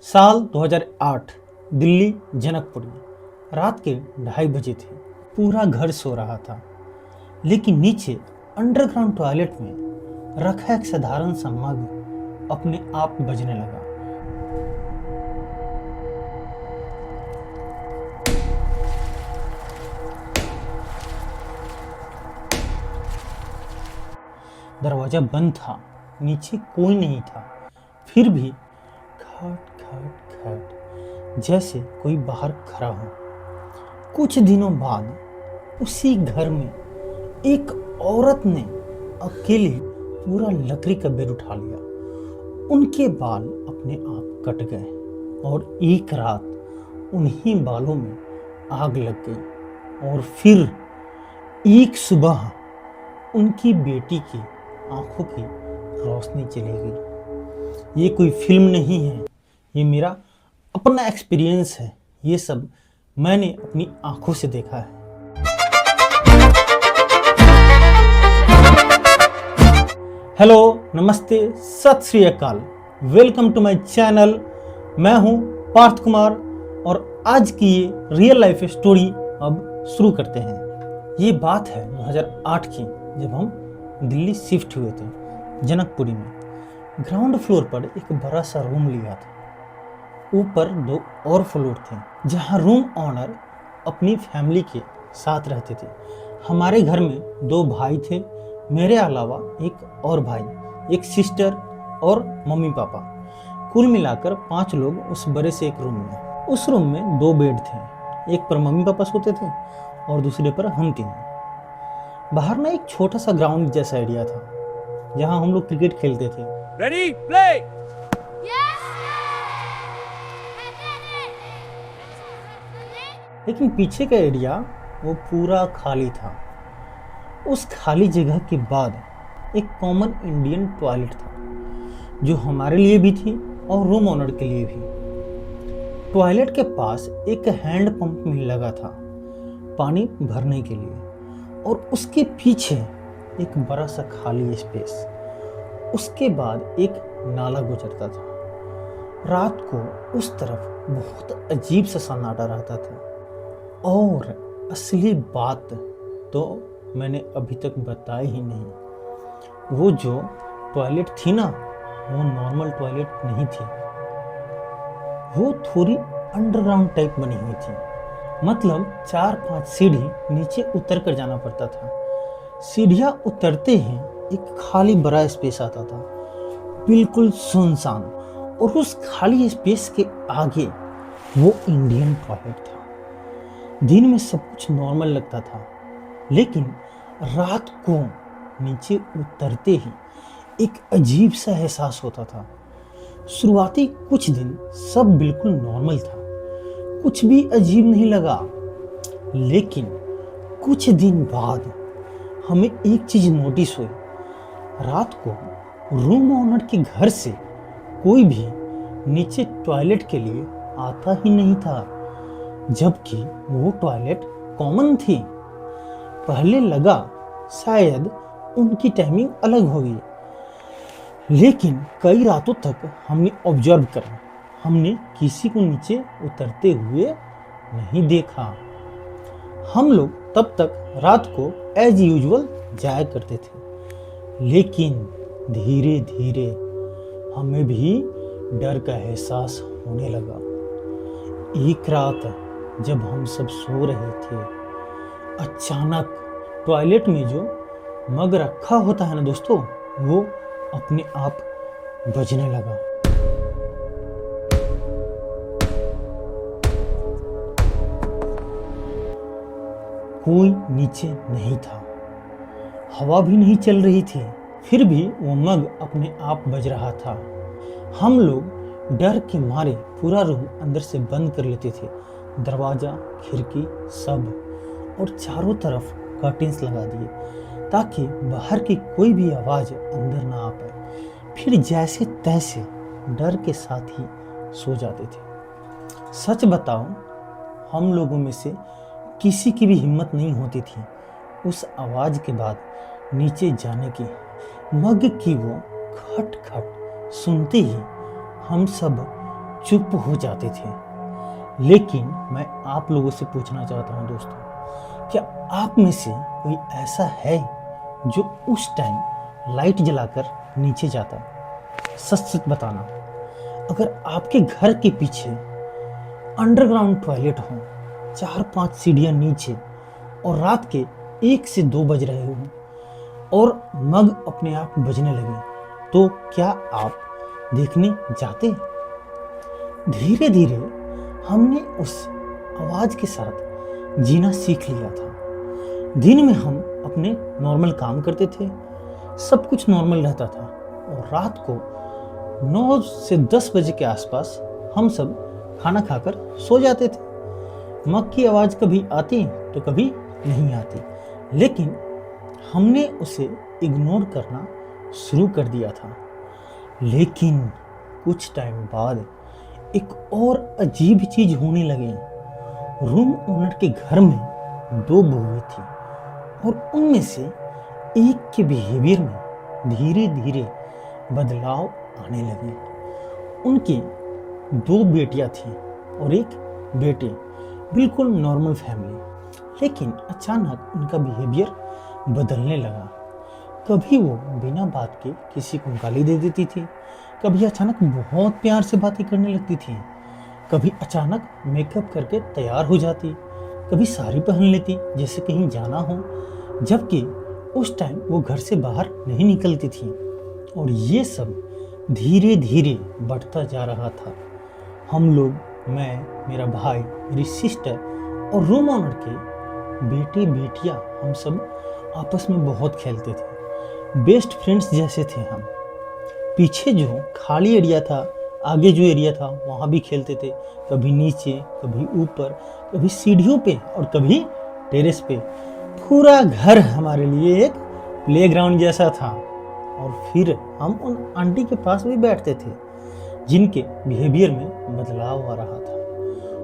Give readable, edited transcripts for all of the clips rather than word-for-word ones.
साल 2008 दिल्ली जनकपुर में रात के 2:30 बजे थे। पूरा घर सो रहा था, लेकिन नीचे अंडरग्राउंड टॉयलेट में रखा एक साधारण सा मग अपने आप बजने लगा। दरवाजा बंद था, नीचे कोई नहीं था, फिर भी खट खट खट जैसे कोई बाहर खड़ा हो। कुछ दिनों बाद उसी घर में एक औरत ने अकेले पूरा लकड़ी का बेड उठा लिया। उनके बाल अपने आप कट गए और एक रात उन्हीं बालों में आग लग गई और फिर एक सुबह उनकी बेटी की आंखों की रोशनी चली गई। ये कोई फिल्म नहीं है, ये मेरा अपना एक्सपीरियंस है। ये सब मैंने अपनी आंखों से देखा है। हेलो, नमस्ते, सत श्री अकाल, वेलकम टू माय चैनल। मैं हूं पार्थ कुमार और आज की ये रियल लाइफ स्टोरी अब शुरू करते हैं। ये बात है 2008 की, जब हम दिल्ली शिफ्ट हुए थे जनकपुरी में। ग्राउंड फ्लोर पर एक बड़ा सा रूम लिया था। ऊपर 2 और फ्लोर थे जहां रूम ऑनर अपनी फैमिली के साथ रहते थे। हमारे घर में 2 भाई थे, मेरे अलावा एक और भाई, एक सिस्टर और मम्मी पापा। कुल मिलाकर 5 लोग उस बड़े से एक रूम में। उस रूम में 2 बेड थे, एक पर मम्मी पापा सोते थे और दूसरे पर हम तीनों। बाहर ना एक छोटा सा ग्राउंड जैसा एरिया था जहां हम लोग क्रिकेट खेलते थे। Ready play. लेकिन पीछे का एरिया वो पूरा खाली था। उस खाली जगह के बाद एक कॉमन इंडियन टॉयलेट था, जो हमारे लिए भी थी और रूम ओनर के लिए भी। टॉयलेट के पास एक हैंड पंप मिल लगा था पानी भरने के लिए, और उसके पीछे एक बड़ा सा खाली स्पेस। उसके बाद एक नाला गुजरता था। रात को उस तरफ बहुत अजीब सा सन्नाटा रहता था। और असली बात तो मैंने अभी तक बताई ही नहीं। वो जो टॉयलेट थी ना, वो नॉर्मल टॉयलेट नहीं थी। वो थोड़ी अंडरग्राउंड टाइप बनी हुई थी। मतलब 4-5 सीढ़ी नीचे उतर कर जाना पड़ता था। सीढ़ियाँ उतरते ही एक खाली बड़ा स्पेस आता था, बिल्कुल सुनसान। और उस खाली स्पेस के आगे वो इंडियन टॉयलेट था। दिन में सब कुछ नॉर्मल लगता था, लेकिन रात को नीचे उतरते ही एक अजीब सा एहसास होता था। शुरुआती कुछ दिन सब बिल्कुल नॉर्मल था, कुछ भी अजीब नहीं लगा। लेकिन कुछ दिन बाद हमें एक चीज नोटिस हुई। रात को रूम ओनर के घर से कोई भी नीचे टॉयलेट के लिए आता ही नहीं था, जबकि वो टॉयलेट कॉमन थी। पहले लगा शायद उनकी टाइमिंग अलग होगी, लेकिन कई रातों तक हमने ऑब्जर्व करा, हमने किसी को नीचे उतरते हुए नहीं देखा। हम लोग तब तक रात को एज यूजुअल जाया करते थे, लेकिन धीरे धीरे हमें भी डर का एहसास होने लगा। एक रात जब हम सब सो रहे थे, अचानक टॉयलेट में जो मग रखा होता है ना दोस्तों, वो अपने आप बजने लगा। कोई नीचे नहीं था, हवा भी नहीं चल रही थी, फिर भी वो मग अपने आप बज रहा था। हम लोग डर के मारे पूरा रूम अंदर से बंद कर लेते थे, दरवाजा खिड़की सब, और चारों तरफ कर्टेन्स लगा दिए ताकि बाहर की कोई भी आवाज़ अंदर ना आ पाए। फिर जैसे तैसे डर के साथ ही सो जाते थे। सच बताओ, हम लोगों में से किसी की भी हिम्मत नहीं होती थी उस आवाज़ के बाद नीचे जाने की। मग की वो खट खट सुनते ही हम सब चुप हो जाते थे। लेकिन मैं आप लोगों से पूछना चाहता हूँ दोस्तों, क्या आप में से कोई ऐसा है जो उस टाइम लाइट जलाकर नीचे जाता? सच सच बताना। अगर आपके घर के पीछे अंडरग्राउंड टॉयलेट हो, 4-5 सीढ़ियाँ नीचे, और रात के 1 से 2 बज रहे हो और मग अपने आप बजने लगे, तो क्या आप देखने जाते? धीरे धीरे हमने उस आवाज के साथ जीना सीख लिया था। दिन में हम अपने नॉर्मल काम करते थे, सब कुछ नॉर्मल रहता था, और रात को 9 से 10 बजे के आसपास हम सब खाना खाकर सो जाते थे। मग की आवाज कभी आती तो कभी नहीं आती, लेकिन हमने उसे इग्नोर करना शुरू कर दिया था। लेकिन कुछ टाइम बाद एक और अजीब चीज होने लगी। रूम ओनर के घर में 2 बहुएं थी, और उनमें से एक के बिहेवियर में धीरे धीरे बदलाव आने लगे। उनकी 2 बेटियां थी और एक बेटे, बिल्कुल नॉर्मल फैमिली। लेकिन अचानक उनका बिहेवियर बदलने लगा। कभी वो बिना बात के किसी को गाली दे देती थी, कभी अचानक बहुत प्यार से बातें करने लगती थी, कभी अचानक मेकअप करके तैयार हो जाती, कभी साड़ी पहन लेती जैसे कहीं जाना हो, जबकि उस टाइम वो घर से बाहर नहीं निकलती थी। और ये सब धीरे धीरे बढ़ता जा रहा था। हम लोग, मैं, मेरा भाई, मेरी सिस्टर और रूम ऑनर के बेटे बेटियां, हम सब आपस में बहुत खेलते थे, बेस्ट फ्रेंड्स जैसे थे हम। पीछे जो खाली एरिया था, आगे जो एरिया था, वहाँ भी खेलते थे, कभी नीचे, कभी ऊपर, कभी सीढ़ियों पे और कभी टेरेस पे। पूरा घर हमारे लिए एक प्लेग्राउंड जैसा था। और फिर हम उन आंटी के पास भी बैठते थे जिनके बिहेवियर में बदलाव आ रहा था,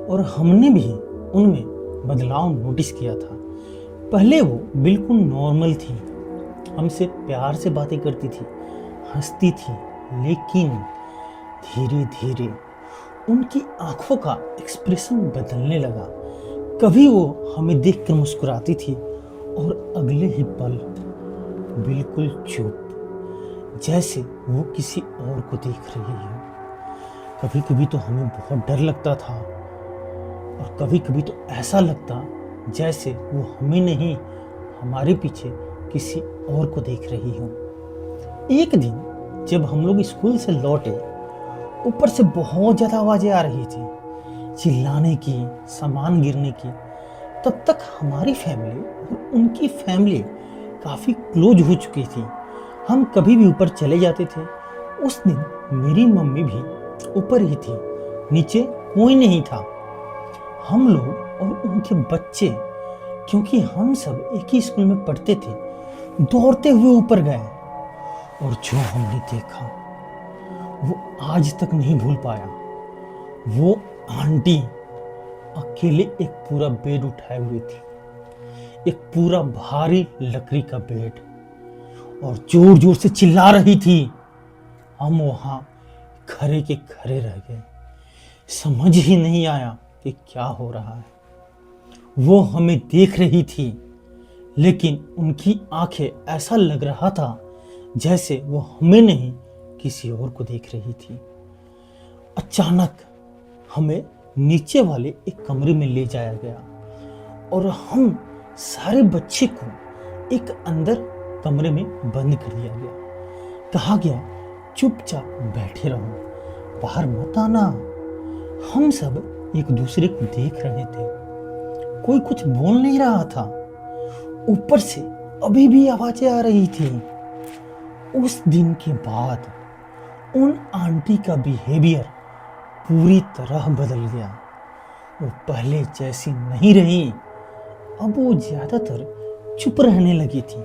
और हमने भी उनमें बदलाव नोटिस किया था। पहले वो बिल्कुल नॉर्मल थी, हमसे प्यार से बातें करती थी, हंसती थी, लेकिन धीरे धीरे उनकी आंखों का एक्सप्रेशन बदलने लगा। कभी वो हमें देखकर मुस्कुराती थी और अगले ही पल बिल्कुल चुप, जैसे वो किसी और को देख रही हो। कभी कभी तो हमें बहुत डर लगता था, और कभी कभी तो ऐसा लगता जैसे वो हमें नहीं, हमारे पीछे किसी और को देख रही हो। एक दिन जब हम लोग स्कूल से लौटे, ऊपर से बहुत ज़्यादा आवाज़ें आ रही थी, चिल्लाने की, सामान गिरने की। तब तक हमारी फैमिली और उनकी फैमिली काफ़ी क्लोज हो चुकी थी। हम कभी भी ऊपर चले जाते थे। उस दिन मेरी मम्मी भी ऊपर ही थी, नीचे कोई नहीं था। हम लोग और उनके बच्चे, क्योंकि हम सब एक ही स्कूल में पढ़ते थे, दौड़ते हुए ऊपर गए, और जो हमने देखा वो आज तक नहीं भूल पाया। वो आंटी अकेले एक पूरा बेड उठाए हुए थी, एक पूरा भारी लकड़ी का बेड, और जोर जोर से चिल्ला रही थी। हम वहां खड़े के खड़े रह गए, समझ ही नहीं आया कि क्या हो रहा है। वो हमें देख रही थी, लेकिन उनकी आंखें, ऐसा लग रहा था जैसे वो हमें नहीं किसी और को देख रही थी। अचानक हमें नीचे वाले एक कमरे में ले जाया गया, और हम सारे बच्चे को एक अंदर कमरे में बंद कर दिया गया। कहा गया चुपचाप बैठे रहो, बाहर मत आना। हम सब एक दूसरे को देख रहे थे, कोई कुछ बोल नहीं रहा था। ऊपर से अभी भी आवाजें आ रही थी। उस दिन के बाद उन आंटी का बिहेवियर पूरी तरह बदल गया। वो पहले जैसी नहीं रही। अब वो ज्यादातर चुप रहने लगी थी,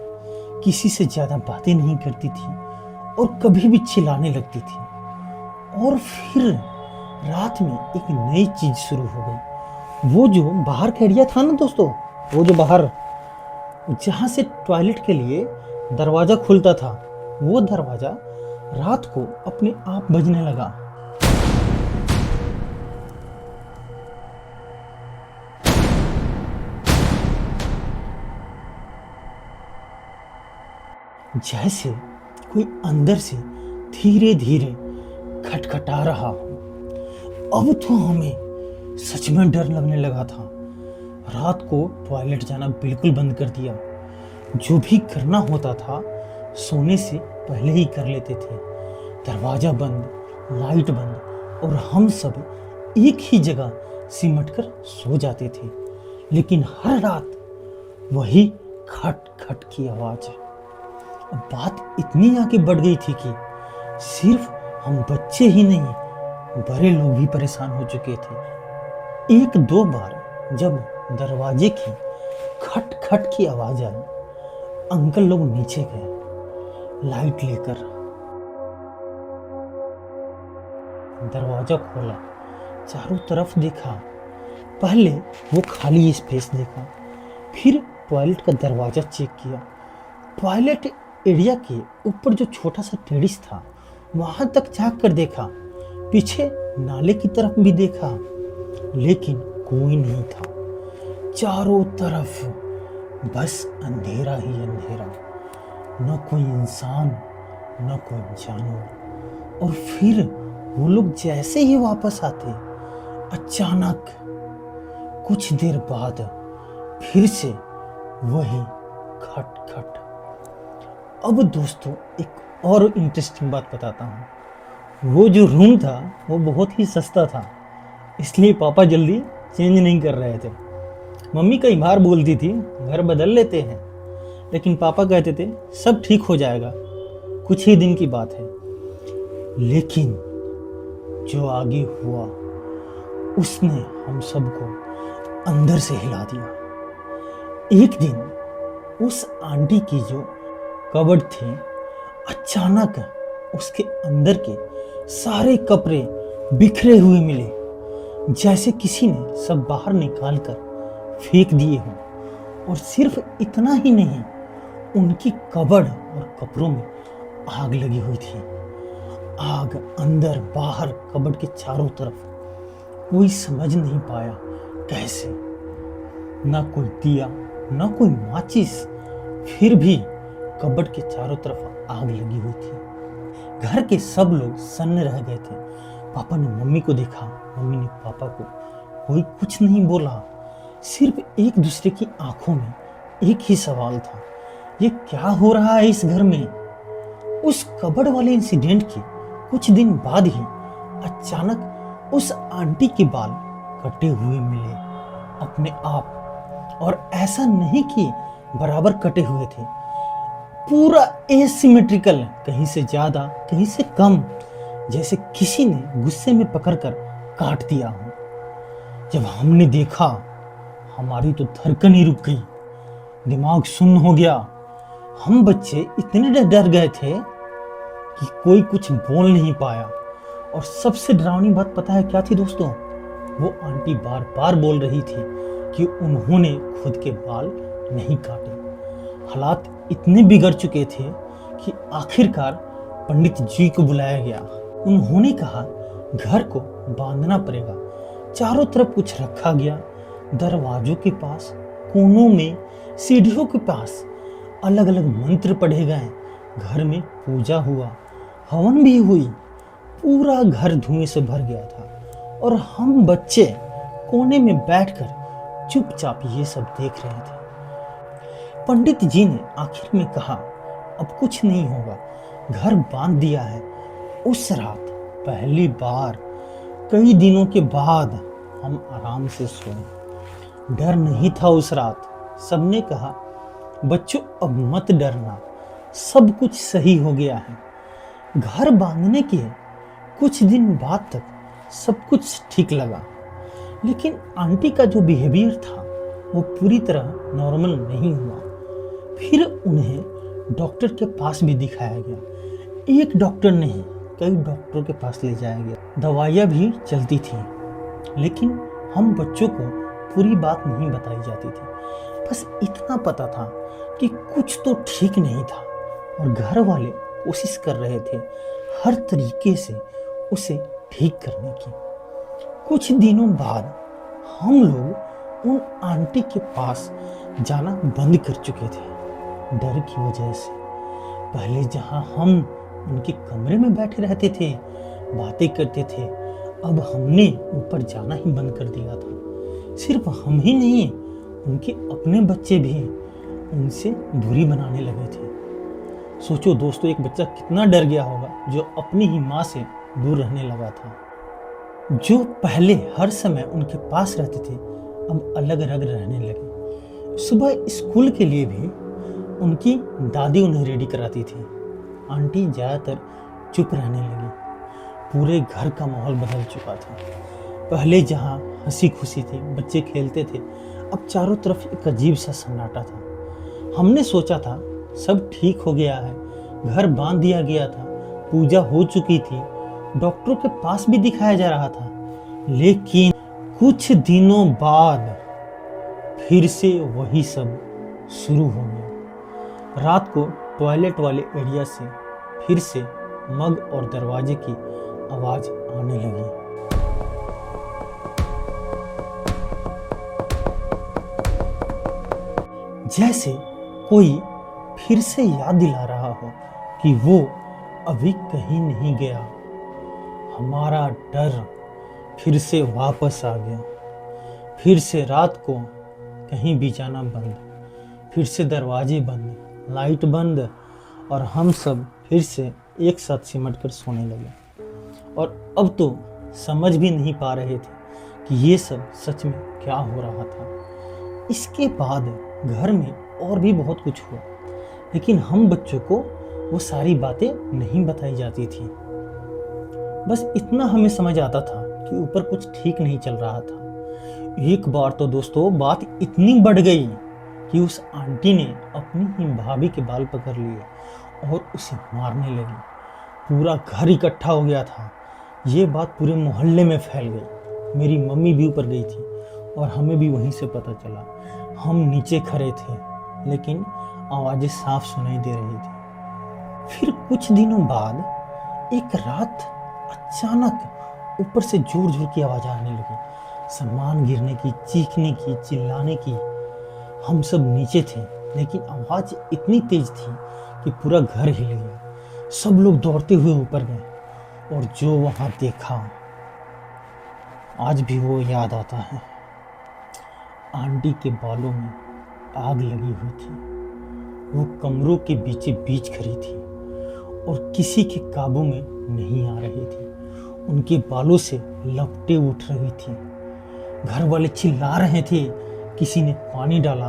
किसी से ज्यादा बातें नहीं करती थी, और कभी भी चिल्लाने लगती थी। और फिर रात में एक नई चीज शुरू हो गई। वो जो बाहर का एरिया था ना दोस्तों, वो जो बाहर जहाँ से टॉयलेट के लिए दरवाजा खुलता था, वो दरवाजा रात को अपने आप बजने लगा। जैसे कोई अंदर से धीरे धीरे खटखटा रहा हो। अब तो हमें सच में डर लगने लगा था। रात को टॉयलेट जाना बिल्कुल बंद कर दिया। जो भी करना होता था सोने से पहले ही कर लेते थे। दरवाजा बंद, लाइट बंद, और हम सब एक ही जगह सिमटकर सो जाते थे। लेकिन हर रात वही खट खट की आवाज। अब बात इतनी आगे बढ़ गई थी कि सिर्फ हम बच्चे ही नहीं, बड़े लोग भी परेशान हो चुके थे। एक दो बार जब दरवाजे की खट खट की आवाज आई, अंकल लोग नीचे गए लाइट लेकर। दरवाजा खोला, चारों तरफ देखा। पहले वो खाली स्पेस देखा, फिर टॉयलेट का दरवाजा चेक किया। टॉयलेट एरिया के ऊपर जो छोटा सा टेरेस था वहां तक झांक कर देखा। पीछे नाले की तरफ भी देखा, लेकिन कोई नहीं था। चारों तरफ बस अंधेरा ही अंधेरा, न कोई इंसान न कोई जानवर। और फिर वो लोग जैसे ही वापस आते, अचानक कुछ देर बाद फिर से वही खट खट। अब दोस्तों एक और इंटरेस्टिंग बात बताता हूँ। वो जो रूम था वो बहुत ही सस्ता था, इसलिए पापा जल्दी चेंज नहीं कर रहे थे। मम्मी कई बार बोलती थी घर बदल लेते हैं, लेकिन पापा कहते थे सब ठीक हो जाएगा, कुछ ही दिन की बात है। लेकिन जो आगे हुआ उसने हम सबको अंदर से हिला दिया। एक दिन उस आंटी की जो कबर्ड थी, अचानक उसके अंदर के सारे कपड़े बिखरे हुए मिले, जैसे किसी ने सब बाहर निकाल कर फेंक दिए हों। और सिर्फ इतना ही नहीं, उनकी कबर्ड और कपड़ों में आग लगी हुई थी। आग अंदर बाहर कबर्ड के चारों तरफ। कोई समझ नहीं पाया कैसे। ना कोई दिया, ना कोई माचिस, फिर भी कबर्ड के चारों तरफ आग लगी हुई थी। घर के सब लोग सन्न रह गए थे। पापा ने मम्मी को देखा, मम्मी ने पापा को। कोई कुछ नहीं बोला, सिर्फ एक दूसरे की आंखों में एक ही सवाल था, ये क्या हो रहा है इस घर में। उस कबर्ड वाले इंसिडेंट के कुछ दिन बाद ही अचानक उस आंटी के बाल कटे हुए मिले अपने आप। और ऐसा नहीं कि बराबर कटे हुए थे, पूरा एसिमेट्रिकल, कहीं से ज्यादा कहीं से कम, जैसे किसी ने गुस्से में पकड़कर काट दिया हो। जब हमने देखा हमारी तो धड़कन ही रुक गई, दिमाग सुन्न हो गया। हम बच्चे इतने डर गए थे कि कोई कुछ बोल नहीं पाया। और सबसे डरावनी बात पता है क्या थी दोस्तों? वो आंटी बार बार बोल रही थी कि उन्होंने खुद के बाल नहीं काटे। हालात इतने बिगड़ चुके थे कि आखिरकार पंडित जी को बुलाया गया। उन्होंने कहा घर को बांधना पड़ेगा। चारों तरफ कुछ रखा गया, दरवाजों के पास, कोनों में, सीढ़ियों के पास अलग अलग मंत्र पढ़े गए। घर में पूजा हुआ, हवन भी हुई। पूरा घर धुएं से भर गया था और हम बच्चे कोने में बैठकर चुपचाप ये सब देख रहे थे। पंडित जी ने आखिर में कहा अब कुछ नहीं होगा, घर बांध दिया है। उस रात पहली बार कई दिनों के बाद हम आराम से सोए। डर नहीं था उस रात। सबने कहा बच्चों अब मत डरना, सब कुछ सही हो गया है। घर बांधने के कुछ दिन बाद तक सब कुछ ठीक लगा, लेकिन आंटी का जो बिहेवियर था वो पूरी तरह नॉर्मल नहीं हुआ। फिर उन्हें डॉक्टर के पास भी दिखाया गया। एक डॉक्टर नहीं, कई डॉक्टरों के पास ले जाया गया। दवाइयाँ भी चलती थी, लेकिन हम बच्चों को पूरी बात नहीं बताई जाती थी। बस इतना पता था कि कुछ तो ठीक नहीं था और घर वाले कोशिश कर रहे थे हर तरीके से उसे ठीक करने की। कुछ दिनों बाद हम लोग उन आंटी के पास जाना बंद कर चुके थे, डर की वजह से। पहले जहां हम उनके कमरे में बैठे रहते थे, बातें करते थे, अब हमने ऊपर जाना ही बंद कर दिया था। सिर्फ हम ही नहीं, उनके अपने बच्चे भी उनसे दूरी बनाने लगे थे। सोचो दोस्तों, एक बच्चा कितना डर गया होगा जो अपनी ही माँ से दूर रहने लगा था। जो पहले हर समय उनके पास रहते थे, अब अलग अलग रहने लगे। सुबह स्कूल के लिए भी उनकी दादी उन्हें रेडी कराती थी। आंटी ज़्यादातर चुप रहने लगी। पूरे घर का माहौल बदल चुका था। पहले जहाँ हंसी खुशी थी, बच्चे खेलते थे, अब चारों तरफ एक अजीब सा सन्नाटा था। हमने सोचा था सब ठीक हो गया है, घर बांध दिया गया था, पूजा हो चुकी थी, डॉक्टरों के पास भी दिखाया जा रहा था। लेकिन कुछ दिनों बाद फिर से वही सब शुरू हो गया। रात को टॉयलेट वाले एरिया से फिर से मग और दरवाजे की आवाज आने लगी। जैसे कोई फिर से याद दिला रहा हो कि वो अभी कहीं नहीं गया। हमारा डर फिर से वापस आ गया। फिर से रात को कहीं भी जाना बंद, फिर से दरवाजे बंद, लाइट बंद, और हम सब फिर से एक साथ सिमट कर सोने लगे। और अब तो समझ भी नहीं पा रहे थे कि ये सब सच में क्या हो रहा था। इसके बाद घर में और भी बहुत कुछ हुआ, लेकिन हम बच्चों को वो सारी बातें नहीं बताई जाती थी। बस इतना हमें समझ आता था कि ऊपर कुछ ठीक नहीं चल रहा था। एक बार तो दोस्तों बात इतनी बढ़ गई कि उस आंटी ने अपनी ही भाभी के बाल पकड़ लिए और उसे मारने लगी। पूरा घर इकट्ठा हो गया था। ये बात पूरे मोहल्ले में फैल गई। मेरी मम्मी भी ऊपर गई थी और हमें भी वहीं से पता चला। हम नीचे खड़े थे, लेकिन आवाज़ें साफ सुनाई दे रही थी। फिर कुछ दिनों बाद एक रात अचानक ऊपर से जोर जोर की आवाज़ आने लगी, सामान गिरने की, चीखने की, चिल्लाने की। हम सब नीचे थे, लेकिन आवाज़ इतनी तेज थी कि पूरा घर हिल गया। सब लोग दौड़ते हुए ऊपर गए और जो वहां देखा आज भी वो याद आता है। आंटी के बालों में आग लगी हुई थी। वो कमरों के बीचे बीच खड़ी थी और किसी के काबू में नहीं आ रही थी। उनके बालों से लपटें उठ रही थी। घर वाले चिल्ला रहे थे। किसी ने पानी डाला,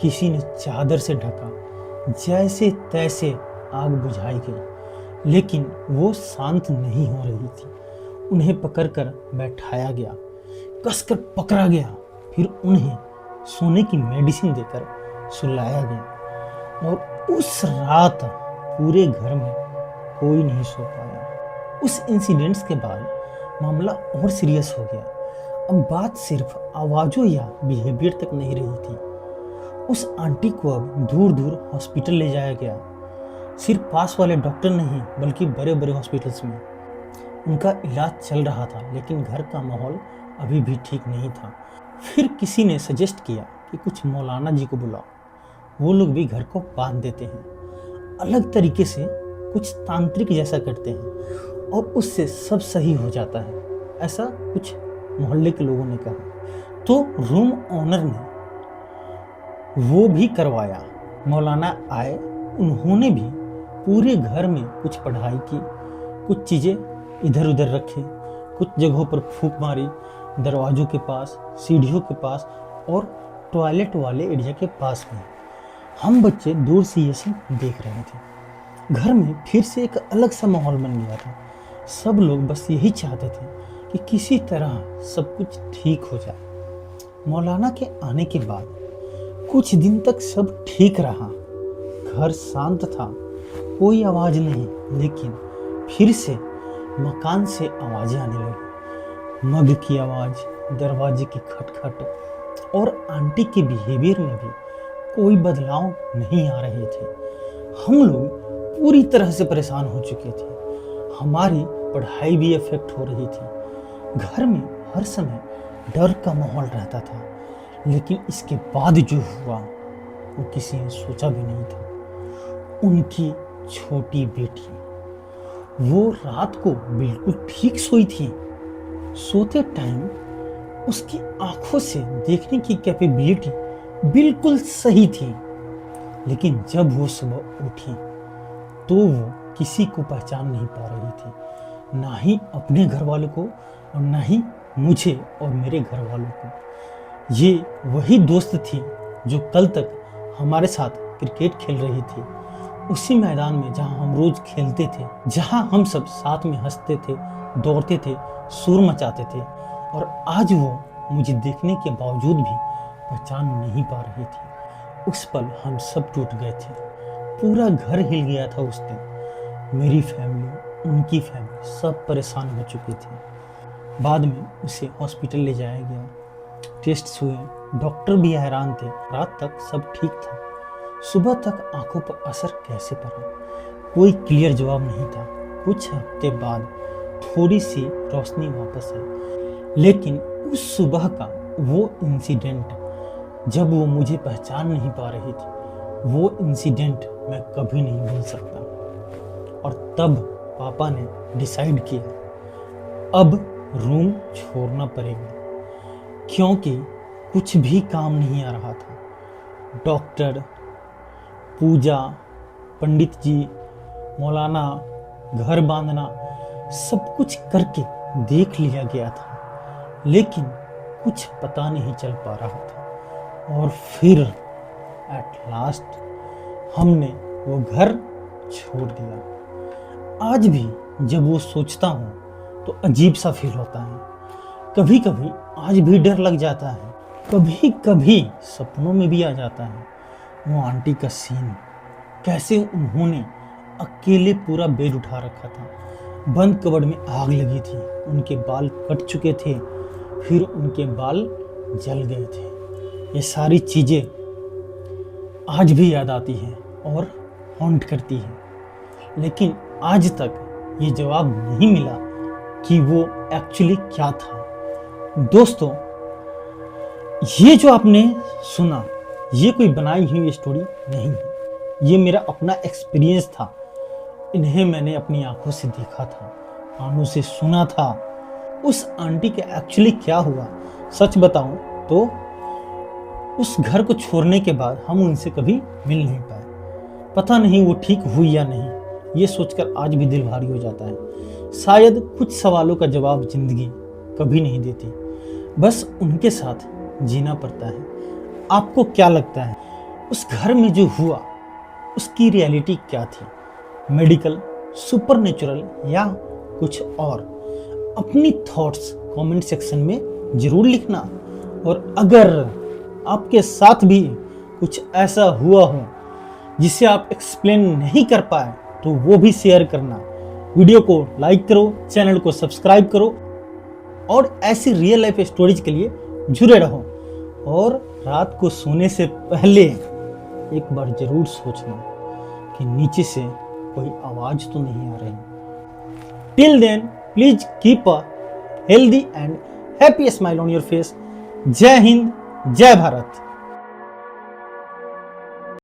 किसी ने चादर से ढका। जैसे तैसे आग बुझाई गई, लेकिन वो शांत नहीं हो रही थी। उन्हें पकड़कर बैठाया गया, कसकर पकड़ा गया, फिर उन्हें सोने की मेडिसिन देकर सुलाया गया। और उस रात पूरे घर में कोई नहीं सो पाया। उस इंसिडेंट्स के बाद मामला और सीरियस हो गया। अब बात सिर्फ आवाज़ों या बिहेवियर तक नहीं रही थी। उस आंटी को अब दूर दूर हॉस्पिटल ले जाया गया। सिर्फ पास वाले डॉक्टर नहीं, बल्कि बड़े बड़े हॉस्पिटल्स में उनका इलाज चल रहा था, लेकिन घर का माहौल अभी भी ठीक नहीं था। फिर किसी ने सजेस्ट किया कि कुछ मौलाना जी को बुलाओ, वो लोग भी घर को बांध देते हैं, अलग तरीके से कुछ तांत्रिक जैसा करते हैं और उससे सब सही हो जाता है, ऐसा कुछ मोहल्ले के लोगों ने कहा। तो रूम ओनर ने वो भी करवाया। मौलाना आए, उन्होंने भी पूरे घर में कुछ पढ़ाई की, कुछ चीज़ें इधर उधर रखे, कुछ जगहों पर फूंक मारी, दरवाजों के पास, सीढ़ियों के पास और टॉयलेट वाले एरिया के पास में। हम बच्चे दूर से ये सब देख रहे थे। घर में फिर से एक अलग सा माहौल बन गया था। सब लोग बस यही चाहते थे कि किसी तरह सब कुछ ठीक हो जाए। मौलाना के आने के बाद कुछ दिन तक सब ठीक रहा। घर शांत था, कोई आवाज़ नहीं, लेकिन फिर से मकान से आवाज़ें आने लगी। मग की आवाज़, दरवाजे की खटखट और आंटी के बिहेवियर में भी कोई बदलाव नहीं आ रहे थे। हम लोग पूरी तरह से परेशान हो चुके थे। हमारी पढ़ाई भी अफेक्ट हो रही थी। घर में हर समय डर का माहौल रहता था, लेकिन इसके बाद जो हुआ वो किसी ने सोचा भी नहीं था। उनकी छोटी बेटी। वो रात को बिल्कुल ठीक सोई थी। सोते टाइम उसकी आंखों से देखने की कैपेबिलिटी बिल्कुल सही थी, लेकिन जब वो सुबह उठी तो वो किसी को पहचान नहीं पा रही थी, ना ही अपने घर वालों को और ना ही मुझे और मेरे घर वालों को। ये वही दोस्त थी जो कल तक हमारे साथ क्रिकेट खेल रही थी, उसी मैदान में जहां हम रोज खेलते थे, जहां हम सब साथ में हंसते थे, दौड़ते थे, शोर मचाते थे। और आज वो मुझे देखने के बावजूद भी पहचान नहीं पा रही थी। उस पल हम सब टूट गए थे। पूरा घर हिल गया था उस दिन। मेरी फैमिली, उनकी फैमिली सब परेशान हो चुकी थी। बाद में उसे हॉस्पिटल ले जाया गया, टेस्ट हुए, डॉक्टर भी हैरान थे। रात तक सब ठीक था, सुबह तक आंखों पर असर कैसे पड़ा, कोई क्लियर जवाब नहीं था। कुछ हफ्ते बाद थोड़ी सी रोशनी वापस आई, लेकिन उस सुबह का वो इंसिडेंट, जब वो मुझे पहचान नहीं पा रही थी, वो इंसिडेंट मैं कभी नहीं भूल सकता। और तब पापा ने डिसाइड किया अब रूम छोड़ना पड़ेगा, क्योंकि कुछ भी काम नहीं आ रहा था। डॉक्टर, पूजा, पंडित जी, मौलाना, घर बांधना, सब कुछ करके देख लिया गया था, लेकिन कुछ पता नहीं चल पा रहा था। और फिर एट लास्ट हमने वो घर छोड़ दिया। आज भी जब वो सोचता हूँ तो अजीब सा फील होता है। कभी कभी आज भी डर लग जाता है, कभी कभी सपनों में भी आ जाता है। वो आंटी का सीन, कैसे उन्होंने अकेले पूरा बेड उठा रखा था, बंद कबर्ड में आग लगी थी, उनके बाल कट चुके थे, फिर उनके बाल जल गए थे। ये सारी चीजें आज भी याद आती हैं और हॉन्ट करती हैं, लेकिन आज तक ये जवाब नहीं मिला कि वो एक्चुअली क्या था। दोस्तों, ये जो आपने सुना, ये कोई बनाई हुई स्टोरी नहीं है, ये मेरा अपना एक्सपीरियंस था। इन्हें मैंने अपनी आंखों से देखा था, कानों से सुना था। उस आंटी के एक्चुअली क्या हुआ, सच बताऊं तो उस घर को छोड़ने के बाद हम उनसे कभी मिल नहीं पाए। पता नहीं वो ठीक हुई या नहीं, ये सोचकर आज भी दिल भारी हो जाता है। शायद कुछ सवालों का जवाब जिंदगी कभी नहीं देती, बस उनके साथ जीना पड़ता है। आपको क्या लगता है उस घर में जो हुआ, उसकी रियलिटी क्या थी? मेडिकल, सुपरनेचुरल या कुछ और? अपनी थॉट्स कमेंट सेक्शन में जरूर लिखना। और अगर आपके साथ भी कुछ ऐसा हुआ हो जिसे आप एक्सप्लेन नहीं कर पाए, तो वो भी शेयर करना। वीडियो को लाइक करो, चैनल को सब्सक्राइब करो और ऐसी रियल लाइफ स्टोरीज के लिए जुड़े रहो। और रात को सोने से पहले एक बार जरूर सोचना कि नीचे से कोई आवाज तो नहीं आ रही। Till then please keep a healthy and happy smile on your face. जय हिंद, जय भारत।